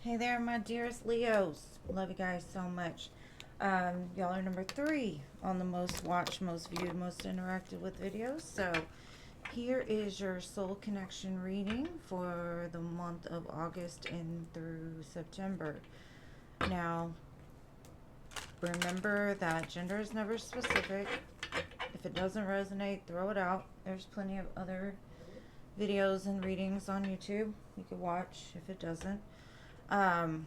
Hey there, my dearest Leos. Love you guys so much. Y'all are number 3 on the most watched, most viewed, most interacted with videos. So, here is your soul connection reading for the month of August and through September. Now, remember that gender is never specific. If it doesn't resonate, throw it out. There's plenty of other videos and readings on YouTube you could watch if it doesn't. Um,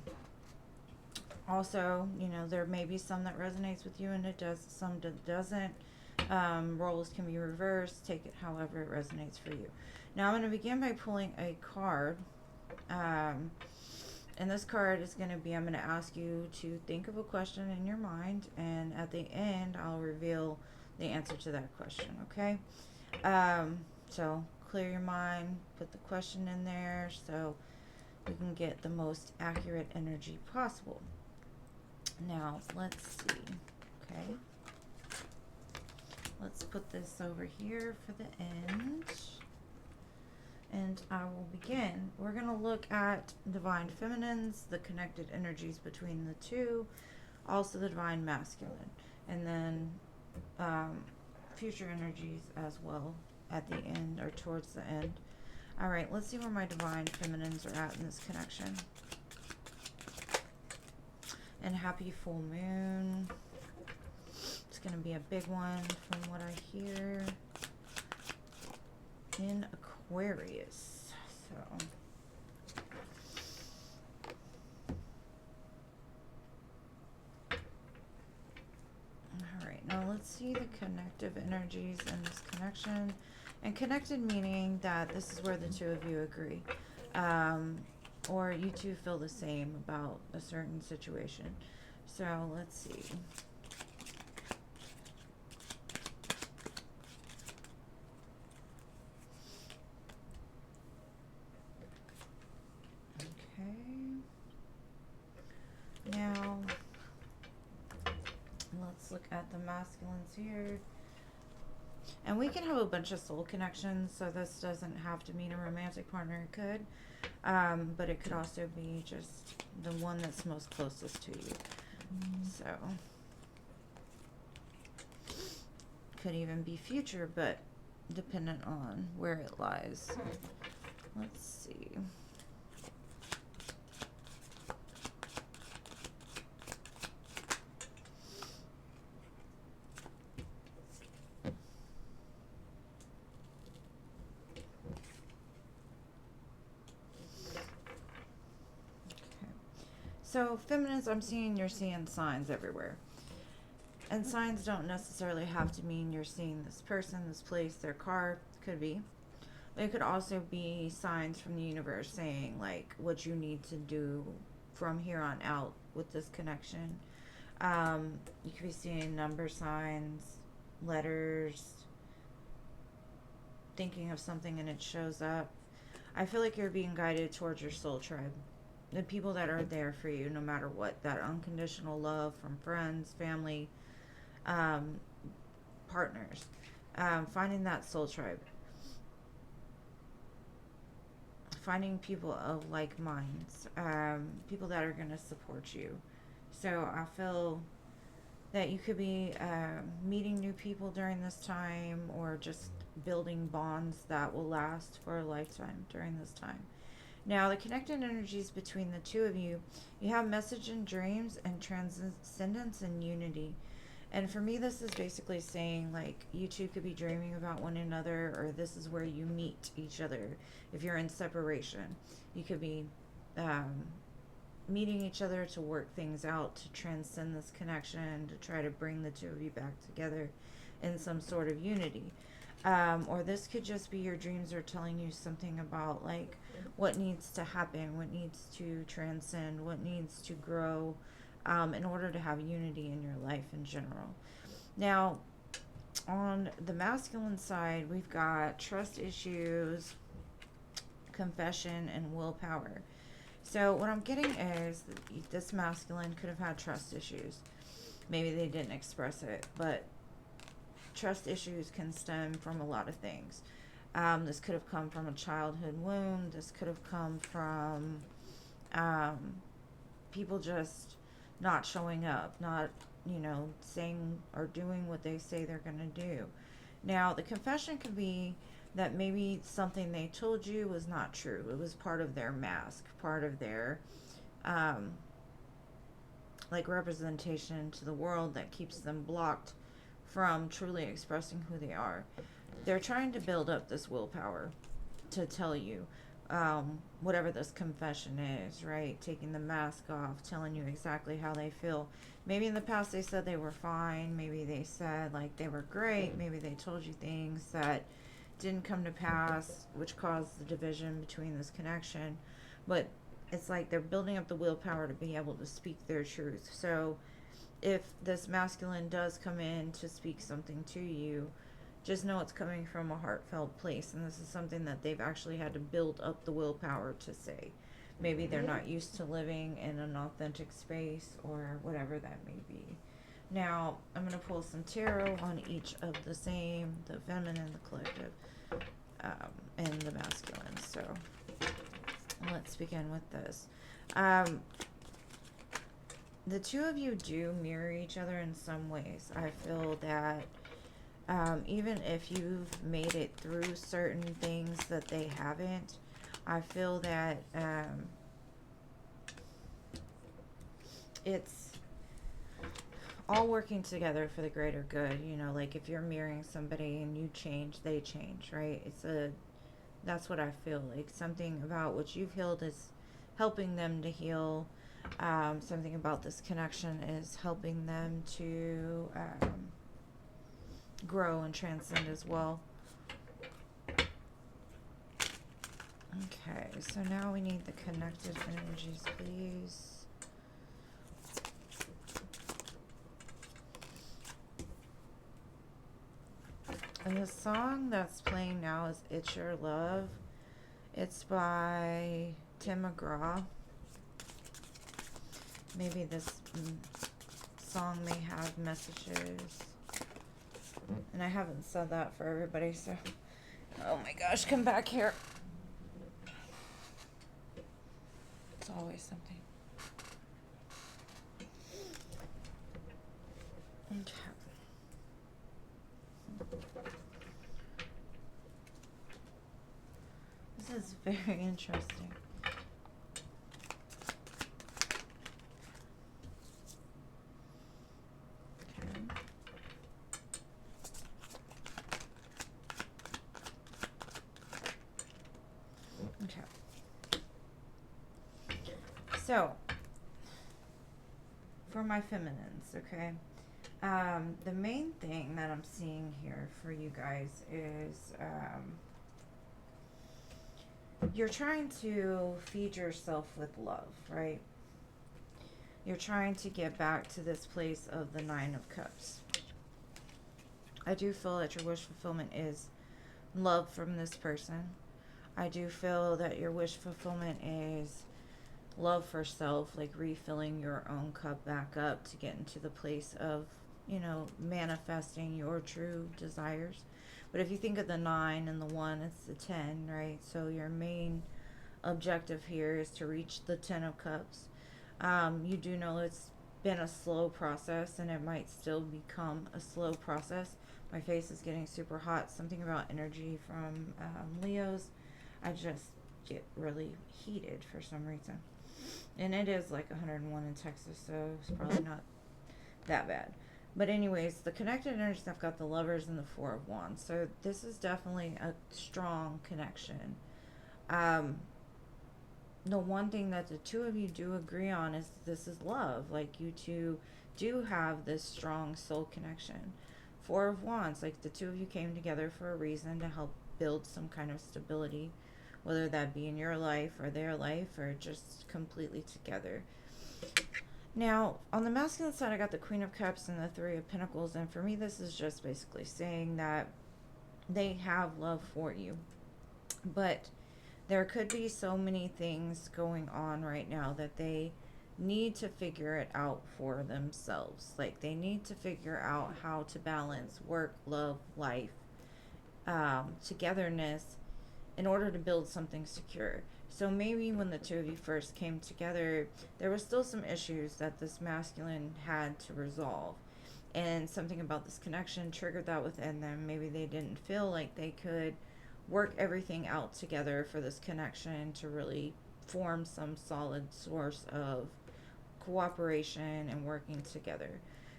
Also, there may be some that resonates with you and it does, some that doesn't. Roles can be reversed. Take it however it resonates for you. Now, I'm going to begin by pulling a card. Um, and this card is going to be, I'm going to ask you to think of a question in your mind. And at the end, I'll reveal the answer to that question, okay? So, clear your mind. Put the question in there so we can get the most accurate energy possible. Now, let's see. Okay. Let's put this over here for the end. And I will begin. We're going to look at divine feminines, the connected energies between the two, also the divine masculine, and then future energies as well at the end or towards the end. All right, let's see where my divine feminines are at in this connection. And happy full moon. It's going to be a big one from what I hear in Aquarius. So, all right, now let's see the connective energies in this connection. And connected meaning that this is where the two of you agree. Or you two feel the same about a certain situation. So let's see. Okay. Now, let's look at the masculines here. And we can have a bunch of soul connections, so this doesn't have to mean a romantic partner. It could. But it could also be just the one that's most closest to you. So, could even be future, but dependent on where it lies. Let's see. So, feminines, I'm seeing you're seeing signs everywhere. And signs don't necessarily have to mean you're seeing this person, this place, their car. Could be. It could also be signs from the universe saying, like, what you need to do from here on out with this connection. You could be seeing number signs, letters, thinking of something and it shows up. I feel like you're being guided towards your soul tribe. The people that are there for you no matter what. That unconditional love from friends, family, um, partners. Finding that soul tribe. Finding people of like minds. People that are going to support you. So I feel that you could be meeting new people during this time or just building bonds that will last for a lifetime during this time. Now, the connected energies between the two of you, you have message and dreams and transcendence and unity. And for me, this is basically saying, like, you two could be dreaming about one another, or this is where you meet each other. If you're in separation, you could be um, meeting each other to work things out, to transcend this connection, to try to bring the two of you back together in some sort of unity. Or this could just be your dreams are telling you something about, like, what needs to happen, what needs to transcend, what needs to grow in order to have unity in your life in general. Now, on the masculine side, we've got trust issues, confession, and willpower. So, what I'm getting is that this masculine could have had trust issues. Maybe they didn't express it, but trust issues can stem from a lot of things. This could have come from a childhood wound. This could have come from people just not showing up, not, saying or doing what they say they're going to do. Now, the confession could be that maybe something they told you was not true. It was part of their mask, part of their um, like representation to the world that keeps them blocked from truly expressing who they are. They're trying to build up this willpower to tell you whatever this confession is, right? Taking the mask off, telling you exactly how they feel. Maybe in the past they said they were fine. Maybe they said like they were great. Maybe they told you things that didn't come to pass, which caused the division between this connection. But it's like they're building up the willpower to be able to speak their truth. So if this masculine does come in to speak something to you, just know it's coming from a heartfelt place, and this is something that they've actually had to build up the willpower to say. Maybe they're not used to living in an authentic space or whatever that may be. Now, I'm going to pull some tarot on each of the same, the feminine, the collective, and the masculine. So let's begin with this. The two of you do mirror each other in some ways. I feel that even if you've made it through certain things that they haven't, I feel that it's all working together for the greater good. Like if you're mirroring somebody and you change, they change, right? That's what I feel like. Something about what you've healed is helping them to heal. Something about this connection is helping them to grow and transcend as well. Okay, so now we need the connected energies, please. And the song that's playing now is It's Your Love. It's by Tim McGraw. Maybe this song may have messages. And I haven't said that for everybody, so... Oh my gosh, come back here. It's always something. Okay. This is very interesting. Okay. So, for my feminines, okay? The main thing that I'm seeing here for you guys is you're trying to feed yourself with love, right? You're trying to get back to this place of the Nine of Cups. I do feel that your wish fulfillment is love from this person. I do feel that your wish fulfillment is love for self, like refilling your own cup back up to get into the place of, manifesting your true desires. But if you think of the 9 and the 1, it's the 10, right? So your main objective here is to reach the 10 of Cups. You do know it's been a slow process, and it might still become a slow process. My face is getting super hot. Something about energy from Leos. I just get really heated for some reason. And it is like 101 in Texas, so it's probably not that bad. But anyways, the connected energies, I've got the Lovers and the Four of Wands. So this is definitely a strong connection. The one thing that the two of you do agree on is this is love. Like, you two do have this strong soul connection. Four of Wands, like the two of you came together for a reason to help build some kind of stability, whether that be in your life or their life or just completely together. Now, on the masculine side, I got the Queen of Cups and the Three of Pentacles, and for me, this is just basically saying that they have love for you. But there could be so many things going on right now that they need to figure it out for themselves. Like, they need to figure out how to balance work, love, life, togetherness, in order to build something secure. So maybe when the two of you first came together, there was still some issues that this masculine had to resolve. And something about this connection triggered that within them. Maybe they didn't feel like they could work everything out together for this connection to really form some solid source of cooperation and working together.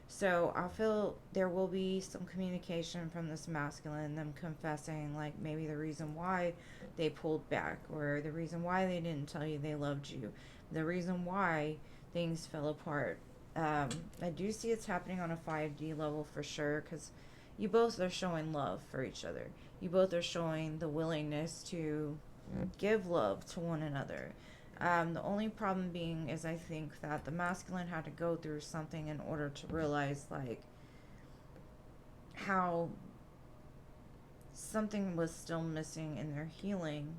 So I feel there will be some communication from this masculine, them confessing like maybe the reason why they pulled back, or the reason why they didn't tell you they loved you, the reason why things fell apart. I do see it's happening on a 5D level for sure, because you both are showing love for each other. You both are showing the willingness to give love to one another. The only problem being is I think that the masculine had to go through something in order to realize like how something was still missing in their healing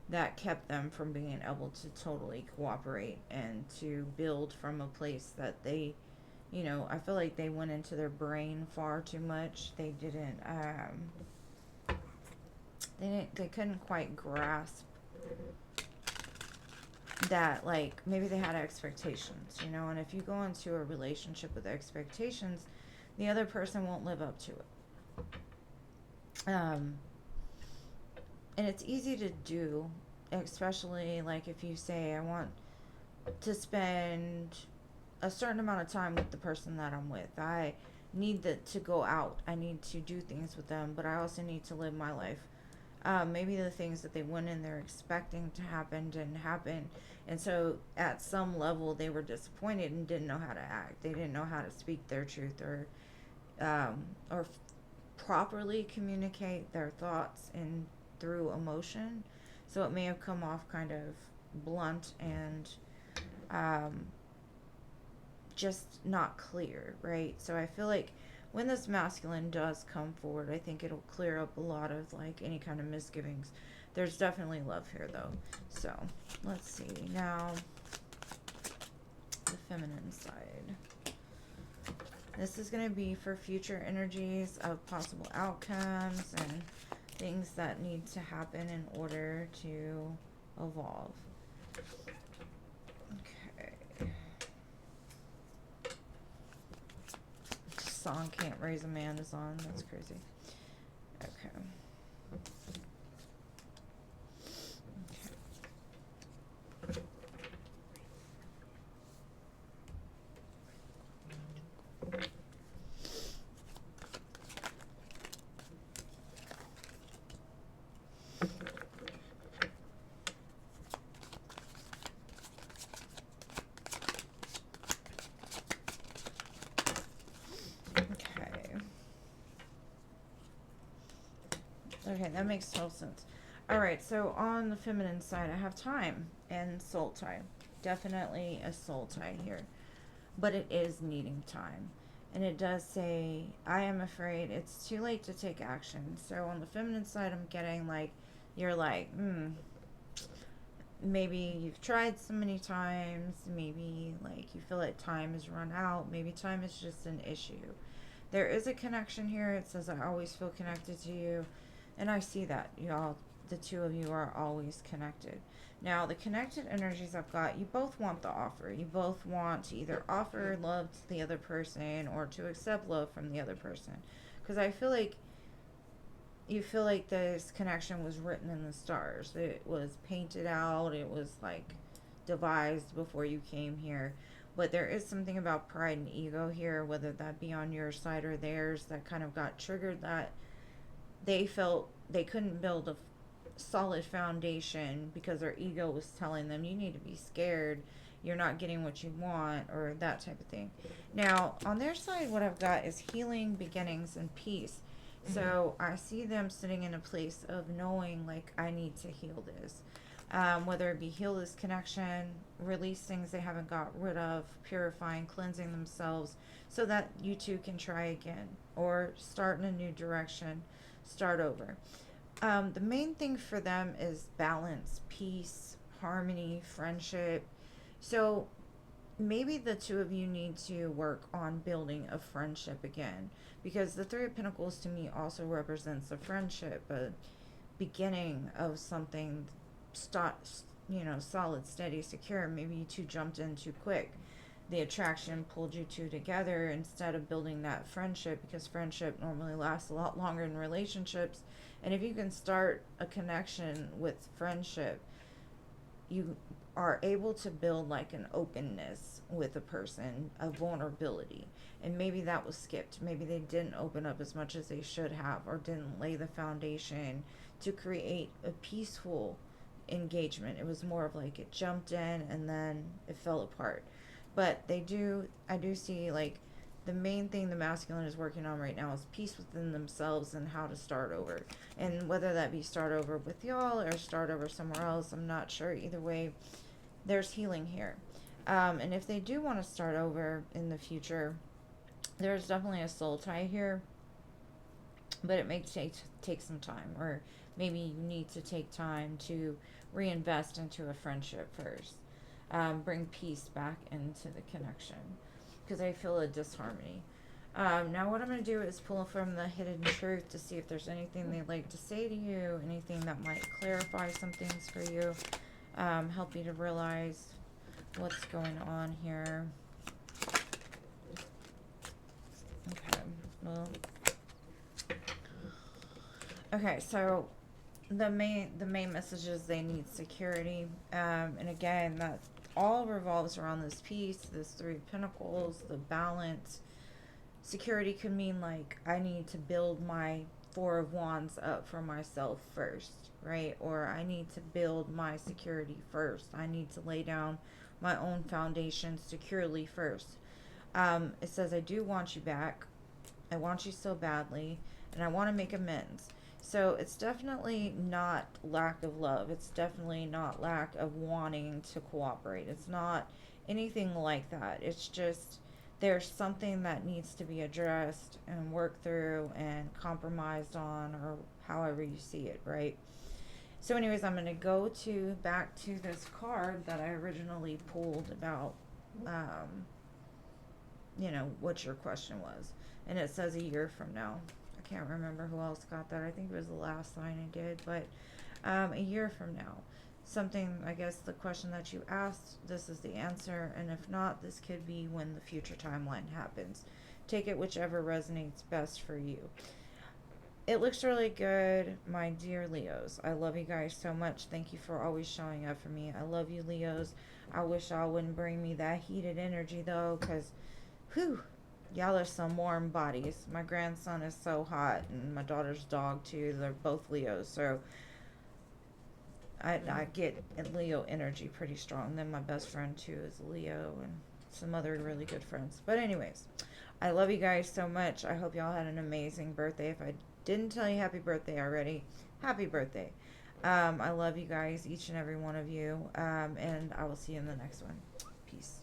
that kept them from being able to totally cooperate and to build from a place that they, you know, I feel like they went into their brain far too much. They couldn't quite grasp that, like, maybe they had expectations, you know, and if you go into a relationship with expectations, the other person won't live up to it. And it's easy to do, especially like if you say, I want to spend a certain amount of time with the person that I'm with. I need to go out. I need to do things with them, but I also need to live my life. Maybe the things that they went in there expecting to happen didn't happen. And so at some level they were disappointed and didn't know how to act. They didn't know how to speak their truth, or properly communicate their thoughts and through emotion. So it may have come off kind of blunt and um, just not clear, right? So I feel like when this masculine does come forward, I think it'll clear up a lot of like any kind of misgivings. There's definitely love here though. So let's see now the feminine side. This is going to be for future energies of possible outcomes and things that need to happen in order to evolve. Okay. Song Can't Raise a Man is on. That's crazy. Okay. Okay, that makes total sense. Alright, so on the feminine side, I have time and soul tie. Definitely a soul tie here. But it is needing time. And it does say, I am afraid it's too late to take action. So on the feminine side, I'm getting like, you're like, maybe you've tried so many times. Maybe like you feel like time has run out. Maybe time is just an issue. There is a connection here. It says, I always feel connected to you. And I see that, y'all, the two of you are always connected. Now, the connected energies I've got, you both want the offer. You both want to either offer love to the other person or to accept love from the other person. Because I feel like you feel like this connection was written in the stars. It was painted out. It was like devised before you came here. But there is something about pride and ego here, whether that be on your side or theirs, that kind of got triggered, that they felt they couldn't build a solid foundation because their ego was telling them you need to be scared, you're not getting what you want, or that type of thing. Now on their side, what I've got is healing, beginnings, and peace. So I see them sitting in a place of knowing like, I need to heal this, whether it be heal this connection, release things they haven't got rid of, purifying, cleansing themselves so that you two can try again or start in a new direction, start over. The main thing for them is balance, peace, harmony, friendship. So maybe the two of you need to work on building a friendship again, because the Three of Pentacles to me also represents a friendship, a beginning of something, solid, steady, secure. Maybe you two jumped in too quick. The attraction pulled you two together instead of building that friendship, because friendship normally lasts a lot longer than relationships. And if you can start a connection with friendship, you are able to build like an openness with a person, a vulnerability. And maybe that was skipped. Maybe they didn't open up as much as they should have, or didn't lay the foundation to create a peaceful engagement. It was more of like it jumped in and then it fell apart. But I do see like the main thing the masculine is working on right now is peace within themselves and how to start over. And whether that be start over with y'all or start over somewhere else, I'm not sure. Either way, there's healing here. And if they do want to start over in the future, there's definitely a soul tie here, but it may take some time, or maybe you need to take time to reinvest into a friendship first. Bring peace back into the connection, because I feel a disharmony. Now what I'm going to do is pull from the hidden truth to see if there's anything they'd like to say to you, anything that might clarify some things for you, help you to realize what's going on here. Okay, well, okay, so the main message is they need security, and again, that all revolves around this peace, this Three of Pentacles, the balance. Security could mean like I need to build my Four of Wands up for myself first, right? Or I need to build my security first. I need to lay down my own foundation securely first. It says, I do want you back. I want you so badly, and I want to make amends. So it's definitely not lack of love. It's definitely not lack of wanting to cooperate. It's not anything like that. It's just there's something that needs to be addressed and worked through and compromised on, or however you see it, right? So anyways, I'm going to go back to this card that I originally pulled about, what your question was. And it says a year from now. I can't remember who else got that. I think it was the last line I did. But a year from now, something, I guess the question that you asked, this is the answer. And if not, this could be when the future timeline happens. Take it whichever resonates best for you. It looks really good, my dear Leos. I love you guys so much. Thank you for always showing up for me. I love you, Leos. I wish y'all wouldn't bring me that heated energy, though, because, whew, y'all are some warm bodies. My grandson is so hot, and my daughter's dog, too. They're both Leos, so I get Leo energy pretty strong. Then my best friend, too, is Leo, and some other really good friends. But anyways, I love you guys so much. I hope y'all had an amazing birthday. If I didn't tell you happy birthday already, happy birthday. I love you guys, each and every one of you, and I will see you in the next one. Peace.